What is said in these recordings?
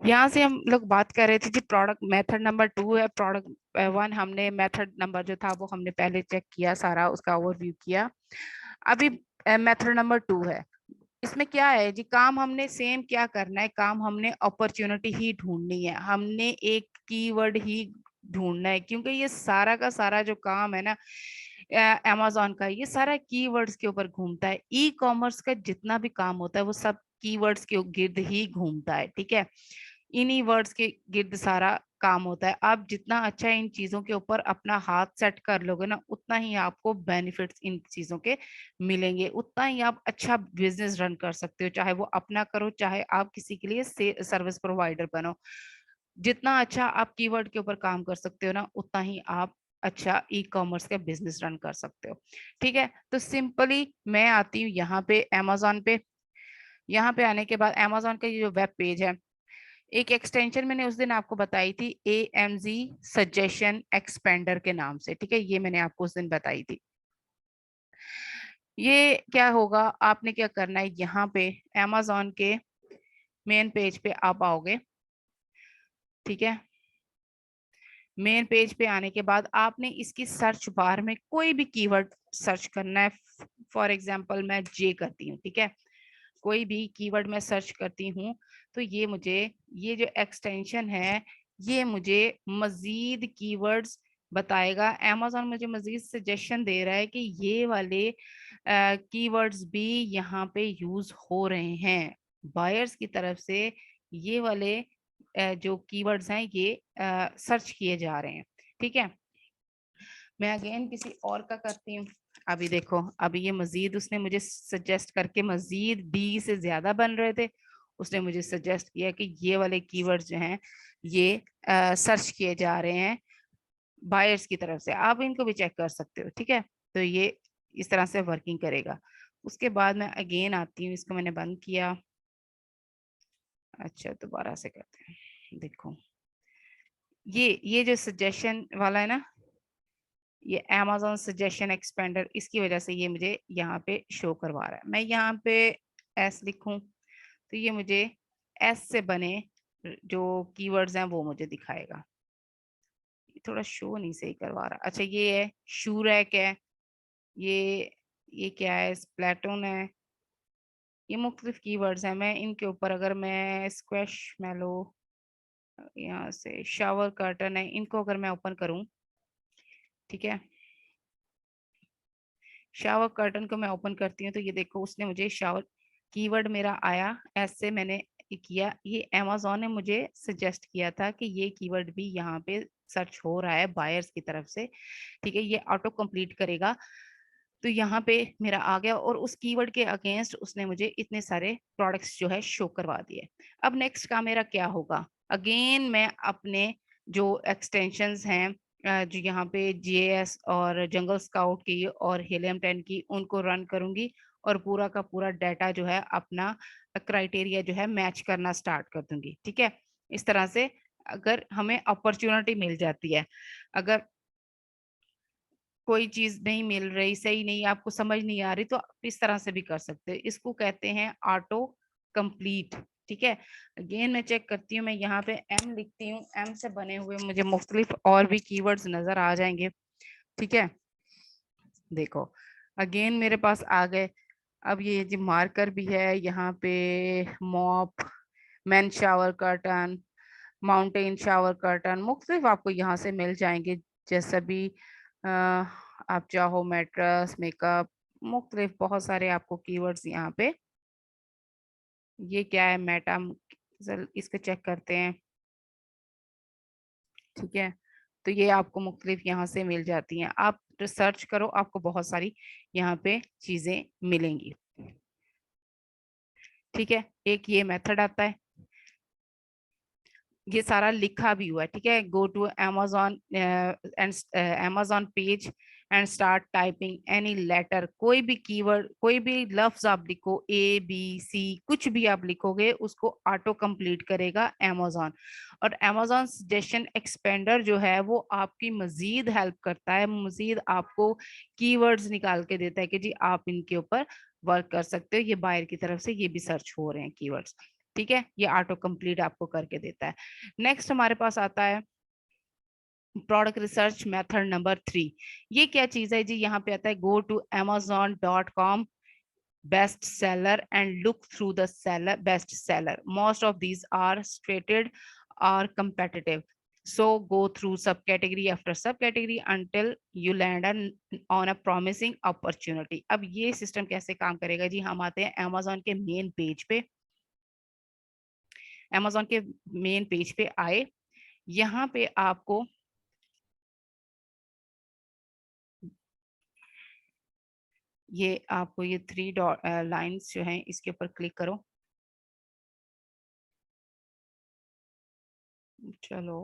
यहाँ से हम लोग बात कर रहे थे जी, प्रोडक्ट मेथड नंबर 2 है। प्रोडक्ट 1 हमने मेथड नंबर जो था वो हमने पहले चेक किया, सारा उसका ओवरव्यू किया। अभी मेथड नंबर 2 है। इसमें क्या है जी, काम हमने सेम क्या करना है, काम हमने अपॉर्चुनिटी ही ढूंढनी है, हमने एक कीवर्ड ही ढूंढना है, क्योंकि ये सारा का सारा जो काम है ना अमेजोन का, ये सारा कीवर्ड्स के ऊपर घूमता है। ई कॉमर्स का जितना भी काम होता है वो सब कीवर्ड्स के गिर्द ही घूमता है, ठीक है। इन्हीं वर्ड्स के गिर्द सारा काम होता है। आप जितना अच्छा इन चीजों के ऊपर अपना हाथ सेट कर लोगे ना, उतना ही आपको बेनिफिट्स इन चीजों के मिलेंगे, उतना ही आप अच्छा बिजनेस रन कर सकते हो, चाहे वो अपना करो, चाहे आप किसी के लिए सर्विस प्रोवाइडर बनो। जितना अच्छा आप कीवर्ड के ऊपर काम कर सकते हो ना, उतना ही आप अच्छा ई कॉमर्स का बिजनेस रन कर सकते हो, ठीक है। तो सिंपली मैं आती हूँ यहाँ पे अमेजोन पे। यहाँ पे आने के बाद अमेजोन का ये जो वेब पेज है, एक एक्सटेंशन मैंने उस दिन आपको बताई थी, AMZ सजेशन एक्सपेंडर के नाम से, ठीक है, ये मैंने आपको उस दिन बताई थी। ये क्या होगा, आपने क्या करना है, यहाँ पे अमेजोन के मेन पेज पे आप आओगे, ठीक है। मेन पेज पे आने के बाद आपने इसकी सर्च बार में कोई भी कीवर्ड सर्च करना है। फॉर एग्जांपल मैं जे करती हूँ, ठीक है, कोई भी कीवर्ड मैं सर्च करती हूँ, तो ये मुझे, ये जो एक्सटेंशन है, ये मुझे मजीद कीवर्ड्स बताएगा। अमेजोन मुझे मजीद सजेशन दे रहा है कि ये वाले कीवर्ड्स भी यहाँ पे यूज हो रहे हैं बायर्स की तरफ से। ये वाले जो कीवर्ड्स हैं ये सर्च किए जा रहे हैं, ठीक है। मैं अगेन किसी और का करती हूँ। अभी देखो, अभी ये मजीद उसने मुझे सजेस्ट करके, मजीद 20 से ज्यादा बन रहे थे, उसने मुझे सजेस्ट किया कि ये वाले कीवर्ड्स जो हैं ये सर्च किए जा रहे हैं बायर्स की तरफ से। आप इनको भी चेक कर सकते हो, ठीक है। तो ये इस तरह से वर्किंग करेगा। उसके बाद मैं अगेन आती हूँ, इसको मैंने बंद किया। अच्छा, दोबारा से करते हैं। देखो, ये जो सजेशन वाला है ना, ये Amazon सजेशन एक्सपेंडर, इसकी वजह से ये मुझे यहाँ पे शो करवा रहा है। मैं यहाँ पे एस लिखूं तो ये मुझे एस से बने जो कीवर्ड्स हैं वो मुझे दिखाएगा। थोड़ा शो नहीं सही करवा रहा। अच्छा, ये है शूरैक है, ये क्या है, स्प्लैटून है, ये मुख्तलिफ कीवर्ड्स हैं। मैं इनके ऊपर अगर मैं स्क्वैश मैलो, यहाँ से शावर कर्टन है, इनको अगर मैं ओपन करूं, ठीक है, शावर कर्टन को मैं ओपन करती हूँ तो ये देखो, उसने मुझे शावर कीवर्ड मेरा आया, ऐसे मैंने किया। ये अमेजोन ने मुझे सजेस्ट किया था कि ये कीवर्ड भी यहाँ पे सर्च हो रहा है बायर्स की तरफ से, ठीक है। ये ऑटो कंप्लीट करेगा, तो यहाँ पे मेरा आ गया और उस कीवर्ड के अगेंस्ट उसने मुझे इतने सारे प्रोडक्ट्स जो है शो करवा दिए। अब नेक्स्ट का मेरा क्या होगा, अगेन मैं अपने जो एक्सटेंशंस हैं जो यहाँ पे GIS और जंगल स्काउट की और हेलियम 10 की, उनको रन करूंगी और पूरा का पूरा डाटा जो है अपना क्राइटेरिया जो है मैच करना स्टार्ट कर दूंगी, ठीक है। इस तरह से अगर हमें अपॉर्चुनिटी मिल जाती है, अगर कोई चीज नहीं मिल रही, सही नहीं, आपको समझ नहीं आ रही, तो आप इस तरह से भी कर सकते हैं। इसको कहते हैं ऑटो कंप्लीट, ठीक है। अगेन मैं चेक करती हूँ, मैं यहाँ पे एम लिखती हूँ, एम से बने हुए मुझे मुख्तलिफ और भी कीवर्ड्स नजर आ जाएंगे, ठीक है। देखो, अगेन मेरे पास आ गए। अब ये जी मार्कर भी है यहाँ पे, mop, man shower curtain, mountain shower curtain, मुख्तलिफ आपको यहाँ से मिल जाएंगे। जैसा भी आप चाहो, मैट्रेस, मेकअप, मुख्तलिफ बहुत सारे आपको कीवर्ड्स यहाँ पे। ये क्या है, मेटा, इसको चेक करते हैं, ठीक है। तो ये आपको मुख्तलिफ यहाँ से मिल जाती हैं, आप रिसर्च करो, आपको बहुत सारी यहाँ पे चीजें मिलेंगी, ठीक है। एक ये मेथड आता है, ये सारा लिखा भी हुआ है, ठीक है। Go to Amazon and Amazon page and start typing any letter, कोई भी कीवर्ड, कोई भी लफ्ज आप लिखो, ABC, कुछ भी आप लिखोगे उसको ऑटो कंप्लीट करेगा Amazon। और Amazon सजेशन एक्सपेंडर जो है वो आपकी मजीद हेल्प करता है, मजीद आपको कीवर्ड्स निकाल के देता है कि जी आप इनके ऊपर वर्क कर सकते हो, ये बायर की तरफ से ये भी सर्च हो रहे हैं कीवर्ड्स। ठीक है, ये ऑटो कंप्लीट आपको करके देता है। नेक्स्ट हमारे पास आता है प्रोडक्ट रिसर्च मेथड नंबर 3। ये क्या चीज है जी, यहाँ पे आता है go to amazon.com best seller and look through the seller best seller. Most of these are stated or competitive, so go through subcategory after subcategory until you land on a promising opportunity. अब ये system कैसे काम करेगा जी, हम आते हैं amazon के main page पे। amazon के मेन पेज पे आए, यहाँ पे आपको ये 3 लाइंस जो हैं इसके ऊपर क्लिक करो। चलो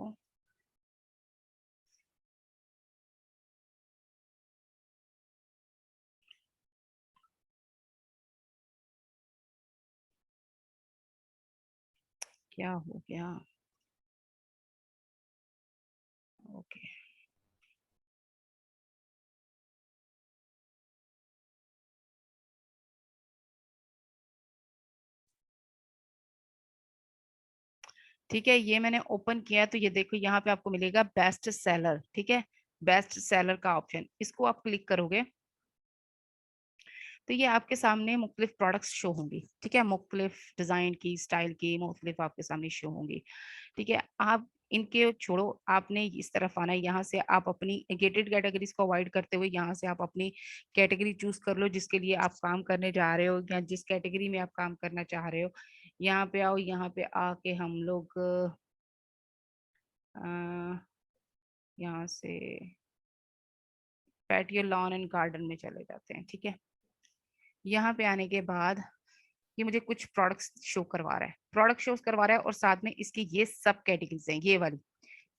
क्या हो गया, ओके ठीक है, ये मैंने ओपन किया तो ये देखो यहाँ पे आपको मिलेगा बेस्ट सेलर। ठीक है, बेस्ट सेलर का ऑप्शन, इसको आप क्लिक करोगे तो ये आपके सामने मुख्तलिफ प्रोडक्ट्स शो होंगी। ठीक है, मुख्तलिफ डिजाइन की, स्टाइल की, मुख्तलिफ आपके सामने शो होंगी। ठीक है, आप इनके छोड़ो, आपने इस तरफ आना है। यहाँ से आप अपनी गेटेड कैटेगरीज को अवॉइड करते हुए यहाँ से आप अपनी कैटेगरी चूज कर लो जिसके लिए आप काम करने जा रहे हो, या जिस कैटेगरी में आप काम करना चाह रहे हो। यहाँ पे आओ, यहाँ पे आके हम लोग यहाँ से पैटियो लॉन एंड गार्डन में चले जाते हैं। ठीक है, यहाँ पे आने के बाद ये मुझे कुछ प्रोडक्ट्स शो करवा रहा है, प्रोडक्ट शो करवा रहा है, और साथ में इसकी ये सब कैटेगरीज हैं, ये वाली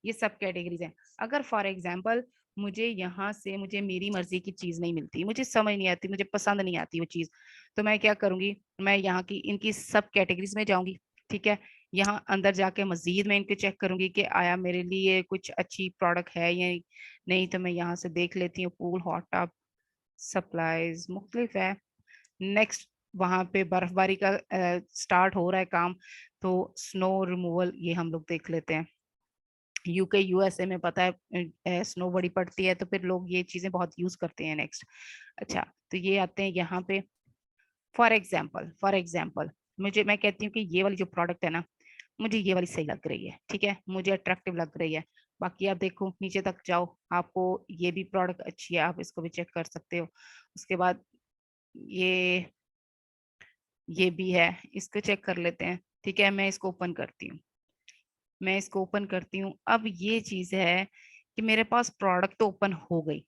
ये सब कैटेगरीज हैं। अगर फॉर एग्जांपल मुझे यहाँ से मुझे मेरी मर्जी की चीज नहीं मिलती, मुझे समझ नहीं आती, मुझे पसंद नहीं आती वो चीज, तो मैं क्या करूंगी, मैं यहाँ की इनकी सब कैटेगरीज में जाऊंगी। ठीक है, यहाँ अंदर जाके मजीद मैं इनके चेक करूंगी कि आया मेरे लिए कुछ अच्छी प्रोडक्ट है या नहीं। तो मैं यहाँ से देख लेती हूँ, पूल, हॉट टब, सप्लाईज मुख्तलिफ है। नेक्स्ट वहां पे बर्फबारी का स्टार्ट हो रहा है काम, तो स्नो रिमूवल ये हम लोग देख लेते हैं। यूके यूएसए में पता है स्नो बड़ी पड़ती है, तो फिर लोग ये चीजें बहुत यूज करते हैं। नेक्स्ट, अच्छा तो ये आते हैं यहाँ पे। फॉर एग्जाम्पल मुझे, मैं कहती हूँ कि ये वाली जो प्रोडक्ट है ना, मुझे ये वाली सही लग रही है। ठीक है, मुझे अट्रैक्टिव लग रही है। बाकी आप देखो नीचे तक जाओ, आपको ये भी प्रोडक्ट अच्छी है, आप इसको भी चेक कर सकते हो। उसके बाद ये ये भी है, इसको चेक कर लेते हैं। ठीक है, मैं इसको ओपन करती हूँ, मैं इसको ओपन करती हूँ। अब ये चीज है कि मेरे पास प्रोडक्ट तो ओपन हो गई।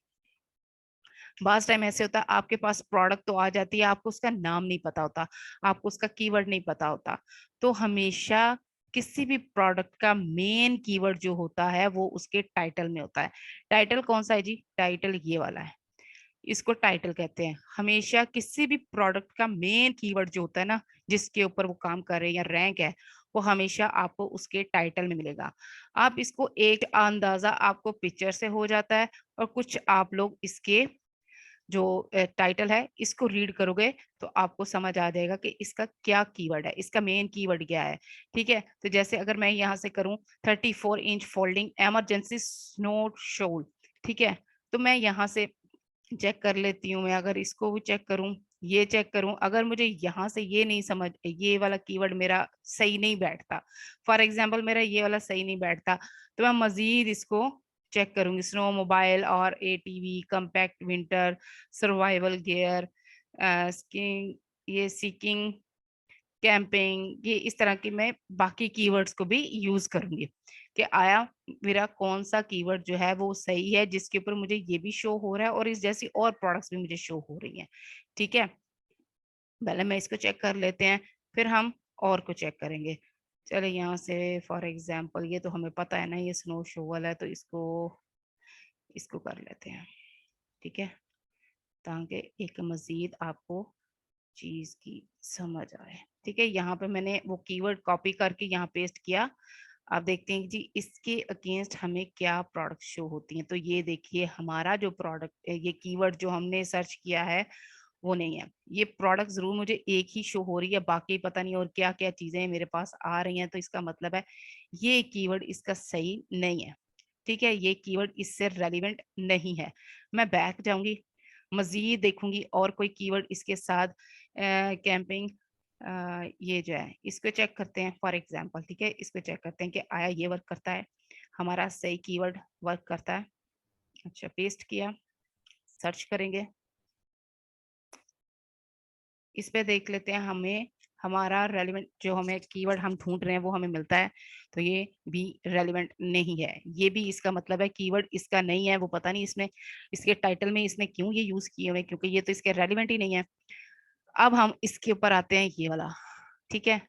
बास टाइम ऐसे होता है आपके पास प्रोडक्ट तो आ जाती है, आपको उसका नाम नहीं पता होता, आपको उसका कीवर्ड नहीं पता होता। तो हमेशा किसी भी प्रोडक्ट का मेन कीवर्ड जो होता है वो उसके टाइटल में होता है। टाइटल कौन सा है जी, टाइटल ये वाला है, इसको टाइटल कहते हैं। हमेशा किसी भी प्रोडक्ट का मेन कीवर्ड जो होता है ना, जिसके ऊपर वो काम कर रहे हैं या रैंक है, वो हमेशा आपको उसके टाइटल में मिलेगा। आप इसको एक अंदाजा आपको पिक्चर से हो जाता है, और कुछ आप लोग इसके जो टाइटल है इसको रीड करोगे तो आपको समझ आ जाएगा कि इसका क्या कीवर्ड है, इसका मेन कीवर्ड क्या है। ठीक है, तो जैसे अगर मैं यहाँ से करूँ 34 इंच फोल्डिंग इमरजेंसी स्नो शोल। ठीक है, तो मैं यहाँ से चेक कर लेती हूँ। मैं अगर इसको भी चेक करूँ, ये चेक करूं, अगर मुझे यहाँ से ये नहीं समझ, ये वाला कीवर्ड मेरा सही नहीं बैठता, फॉर एग्जांपल मेरा ये वाला सही नहीं बैठता, तो मैं मजीद इसको चेक करूंगी। स्नो मोबाइल और ATV, compact winter, survival gear, skiing, ये सीकिंग, कैंपिंग, ये इस तरह की मैं बाकी कीवर्ड्स को भी यूज करूंगी कि आया मेरा कौन सा कीवर्ड जो है वो सही है, जिसके ऊपर मुझे ये भी शो हो रहा है और इस जैसी और प्रोडक्ट्स भी मुझे शो हो रही हैं। ठीक है, पहले मैं इसको चेक कर लेते हैं, फिर हम और को चेक करेंगे। चले यहाँ से फॉर एग्जाम्पल, ये तो हमें पता है ना ये स्नो शो वाला है, तो इसको इसको कर लेते हैं। ठीक है, ताकि एक मजीद आपको चीज की समझ आए। ठीक है, यहाँ पे मैंने वो कीवर्ड कॉपी करके यहाँ पेस्ट किया। आप देखते हैं जी इसके अगेंस्ट हमें क्या प्रोडक्ट शो होती हैं। तो ये देखिए हमारा जो प्रोडक्ट, ये कीवर्ड जो हमने सर्च किया है वो नहीं है। ये प्रोडक्ट जरूर मुझे एक ही शो हो रही है, बाकी पता नहीं और क्या क्या चीजें मेरे पास आ रही हैं, तो इसका मतलब है ये कीवर्ड इसका सही नहीं है। ठीक है, ये कीवर्ड इससे रेलिवेंट नहीं है। मैं बैक जाऊंगी, मजीद देखूंगी और कोई कीवर्ड इसके साथ कैंपिंग, ये जो है इसको चेक करते हैं फॉर एग्जांपल। ठीक है, इसको चेक करते हैं कि आया ये वर्क करता है, हमारा सही कीवर्ड वर्क करता है। अच्छा, पेस्ट किया, सर्च करेंगे, इस पे देख लेते हैं हमें हमारा रेलिवेंट जो हमें कीवर्ड हम ढूंढ रहे हैं वो हमें मिलता है, तो ये भी रेलिवेंट नहीं है। ये भी इसका मतलब है कीवर्ड इसका नहीं है, वो पता नहीं इसमें इसके टाइटल में इसने क्यों ये यूज किए हुए, क्योंकि ये तो इसके रेलिवेंट ही नहीं है। अब हम इसके ऊपर आते हैं, ये वाला। ठीक है,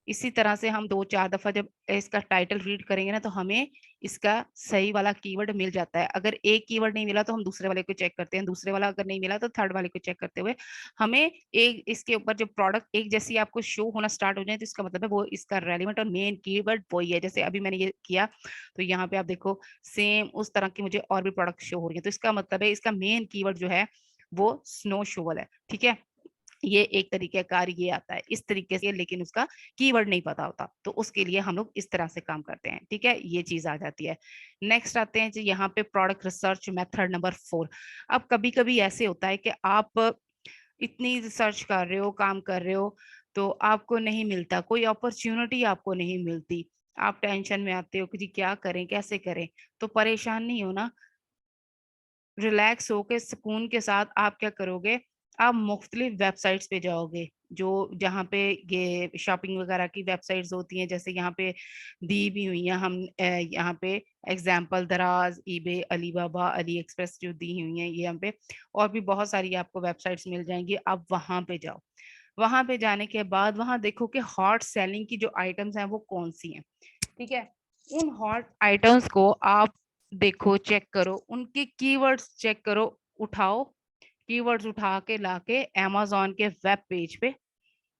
इसी तरह से हम 2-4 दफा जब इसका टाइटल रीड करेंगे ना, तो हमें इसका सही वाला कीवर्ड मिल जाता है। अगर एक कीवर्ड नहीं मिला तो हम दूसरे वाले को चेक करते हैं, दूसरे वाला अगर नहीं मिला तो थर्ड वाले को चेक करते हुए हमें एक इसके ऊपर जो प्रोडक्ट एक जैसी आपको शो होना स्टार्ट हो जाए, तो इसका मतलब है वो इसका रेलिवेंट और मेन कीवर्ड वही है। जैसे अभी मैंने ये किया तो यहाँ पे आप देखो सेम उस तरह की मुझे और भी प्रोडक्ट शो हो रही है, तो इसका मतलब है इसका मेन कीवर्ड जो है वो स्नो शोवल है। ठीक है, ये एक तरीके का कार्य ये आता है इस तरीके से, लेकिन उसका कीवर्ड नहीं पता होता, तो उसके लिए हम लोग इस तरह से काम करते हैं। ठीक है, ये चीज आ जाती है। नेक्स्ट आते हैं जी यहाँ पे प्रोडक्ट रिसर्च मेथड नंबर 4। अब कभी कभी ऐसे होता है कि आप इतनी रिसर्च कर रहे हो, काम कर रहे हो, तो आपको नहीं मिलता, कोई अपॉर्चुनिटी आपको नहीं मिलती, आप टेंशन में आते हो कि जी क्या करें कैसे करें। तो परेशान नहीं हो ना, रिलैक्स होके सुकून के साथ आप क्या करोगे, आप मुख्तलिफ वेबसाइट्स पे जाओगे, जो जहाँ पे ये शॉपिंग वगैरह की वेबसाइट्स होती हैं, जैसे यहाँ पे दी भी हुई हैं हम यहाँ पे एग्जाम्पल दराज, ईबे, अलीबाबा, अली एक्सप्रेस जो दी हुई हैं ये यहाँ पे, और भी बहुत सारी आपको वेबसाइट्स मिल जाएंगी। आप वहां पे जाओ, वहां पे जाने के बाद वहां देखो कि हॉट सेलिंग की जो आइटम्स हैं वो कौन सी हैं। ठीक है, उन हॉट आइटम्स को आप देखो, चेक करो, उनके कीवर्ड्स चेक करो, उठाओ, कीवर्ड्स उठा के लाके amazon के वेब पेज पे,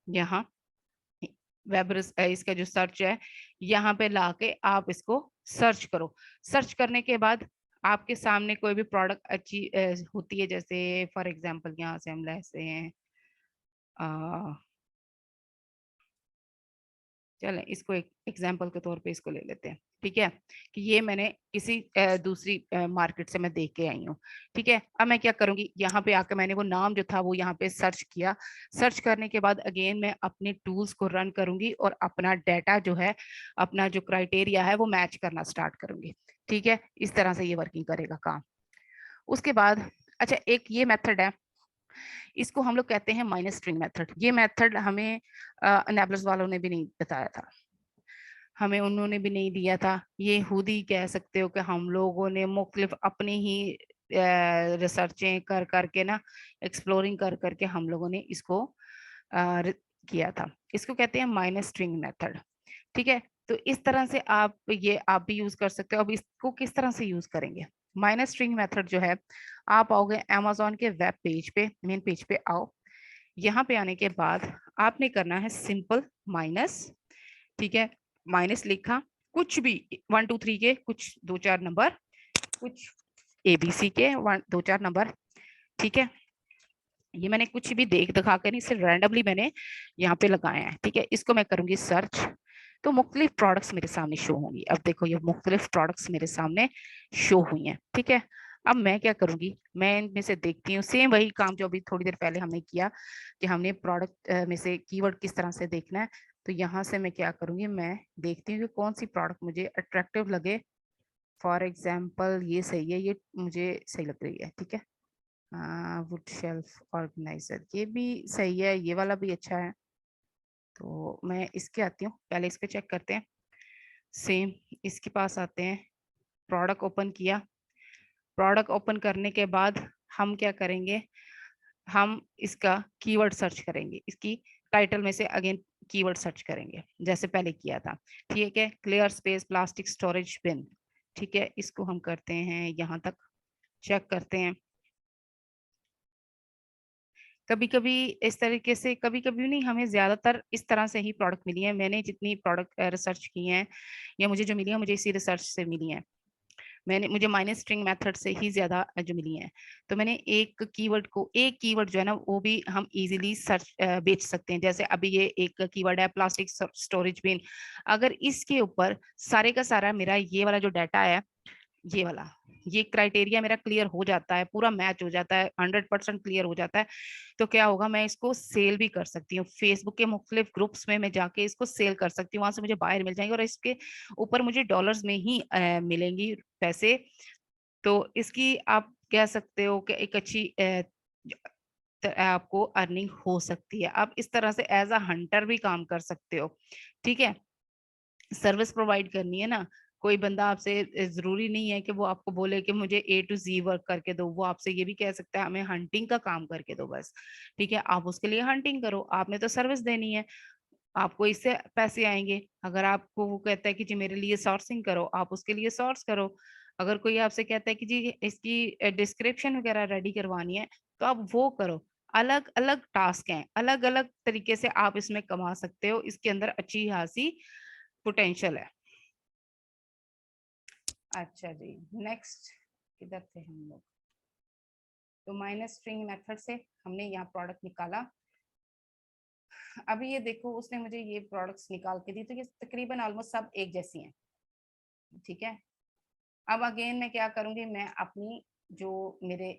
यहाँ वेब इसका जो सर्च है यहाँ पे लाके आप इसको सर्च करो। सर्च करने के बाद आपके सामने कोई भी प्रोडक्ट अच्छी होती है, जैसे फॉर एग्जांपल यहाँ से हम लेते हैं चलें इसको एक एग्जाम्पल के तौर पे इसको ले लेते हैं। ठीक है, कि ये मैंने किसी दूसरी मार्केट से मैं देख के आई हूँ। ठीक है, अब मैं क्या करूंगी, यहाँ पे आकर मैंने वो नाम जो था वो यहाँ पे सर्च किया, सर्च करने के बाद अगेन मैं अपने टूल्स को रन करूंगी और अपना डाटा जो है, अपना जो क्राइटेरिया है वो मैच करना स्टार्ट करूंगी। ठीक है, इस तरह से ये वर्किंग करेगा काम। उसके बाद अच्छा एक ये मेथड है, इसको हम लोग कहते हैं माइनस स्ट्रिंग मेथड। ये मेथड हमें एनेबलर्स वालों ने भी नहीं बताया था, हमें उन्होंने भी नहीं दिया था, ये खुद ही कह सकते हो कि हम लोगों ने मुख्तलिफ अपनी ही रिसर्चें कर करके ना, एक्सप्लोरिंग कर करके हम लोगों ने इसको किया था। इसको कहते हैं माइनस स्ट्रिंग मेथड। ठीक है, तो इस तरह से आप भी यूज कर सकते हो। अब इसको किस तरह से यूज करेंगे, माइनस स्ट्रिंग मेथड जो है, आप आओगे amazon के वेब पेज पे, मेन पेज पे आओ, यहाँ पे आने के बाद आपने करना है सिंपल माइनस। ठीक है, माइनस लिखा, कुछ भी 1 2 3 के कुछ 2-4 नंबर, कुछ एबीसी के 1 2 4 नंबर। ठीक है, ये मैंने कुछ भी देख दिखा कर नहीं, सिर्फ रैंडमली मैंने यहाँ पे लगाया है। ठीक है, इसको मैं करूंगी सर्च, तो मुख्तलिफ प्रोडक्ट्स मेरे सामने शो होंगी। अब देखो ये मुख्तलिफ प्रोडक्ट्स मेरे सामने शो हुई हैं। ठीक है, अब मैं क्या करूंगी, मैं इनमें से देखती हूँ सेम वही काम जो अभी थोड़ी देर पहले हमने किया, कि हमने प्रोडक्ट में से कीवर्ड किस तरह से देखना है। तो यहाँ से मैं क्या करूंगी, मैं देखती हूँ कि कौन सी प्रोडक्ट मुझे अट्रैक्टिव लगे। फॉर एग्जाम्पल ये सही है, ये मुझे सही लग रही है। ठीक है, वुड शेल्फ ऑर्गेनाइजर, ये भी सही है, ये वाला भी अच्छा है। तो मैं इसके आती हूँ, पहले इसको चेक करते हैं। सेम इसके पास आते हैं, प्रोडक्ट ओपन किया, प्रोडक्ट ओपन करने के बाद हम क्या करेंगे, हम इसका कीवर्ड सर्च करेंगे, इसकी टाइटल में से अगेन कीवर्ड सर्च करेंगे जैसे पहले किया था। ठीक है, क्लियर स्पेस प्लास्टिक स्टोरेज बिन। ठीक है, इसको हम करते हैं यहाँ तक, चेक करते हैं। कभी कभी इस तरीके से, कभी कभी नहीं, हमें ज्यादातर इस तरह से ही प्रोडक्ट मिली है। मैंने जितनी प्रोडक्ट रिसर्च की हैं या मुझे जो मिली है, मुझे इसी रिसर्च से मिली है। मुझे माइनस स्ट्रिंग मेथड से ही ज्यादा जो मिली है। तो मैंने एक कीवर्ड जो है ना वो भी हम इजीली सर्च बेच सकते हैं। जैसे अभी ये एक कीवर्ड है प्लास्टिक स्टोरेज बिन। अगर इसके ऊपर सारे का सारा मेरा ये वाला जो डाटा है, ये वाला, ये क्राइटेरिया मेरा क्लियर हो जाता है, पूरा मैच हो जाता है, 100% क्लियर हो जाता है, तो क्या होगा, मैं इसको सेल भी कर सकती हूँ। फेसबुक के मुख्तलिफ ग्रुप्स में मैं जाके इसको सेल कर सकती हूँ, वहां से मुझे बायर मिल जाएंगे और इसके ऊपर मुझे डॉलर्स में ही मिलेंगी पैसे। तो इसकी आप कह सकते हो कि एक अच्छी आपको अर्निंग हो सकती है। आप इस तरह से एज अ हंटर भी काम कर सकते हो। ठीक है, सर्विस प्रोवाइड करनी है ना, कोई बंदा आपसे जरूरी नहीं है कि वो आपको बोले कि मुझे A to Z वर्क करके दो, वो आपसे ये भी कह सकता है हमें हंटिंग का काम करके दो बस। ठीक है, आप उसके लिए हंटिंग करो, आपने तो सर्विस देनी है, आपको इससे पैसे आएंगे। अगर आपको वो कहता है कि जी मेरे लिए सोर्सिंग करो, आप उसके लिए सोर्स करो। अगर कोई आपसे कहता है कि जी इसकी डिस्क्रिप्शन वगैरह रेडी करवानी है, तो आप वो करो। अलग अलग टास्क हैं, अलग अलग तरीके से आप इसमें कमा सकते हो, इसके अंदर अच्छी खासी पोटेंशियल है। अच्छा जी, नेक्स्ट किधर थे हम लोग? तो माइनस स्ट्रिंग मेथड से हमने यहाँ प्रोडक्ट निकाला। अभी ये देखो, उसने मुझे ये प्रोडक्ट्स निकाल के दी, तो ये तकरीबन ऑलमोस्ट सब एक जैसी हैं। ठीक है, अब अगेन मैं क्या करूंगी, मैं अपनी जो मेरे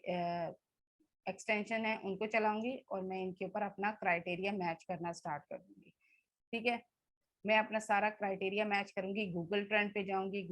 एक्सटेंशन है उनको चलाऊंगी और मैं इनके ऊपर अपना क्राइटेरिया मैच करना स्टार्ट कर दूंगी। ठीक है, मैं अपना सारा क्राइटेरिया मैच करूंगी, गूगल ट्रेंड पे जाऊंगी।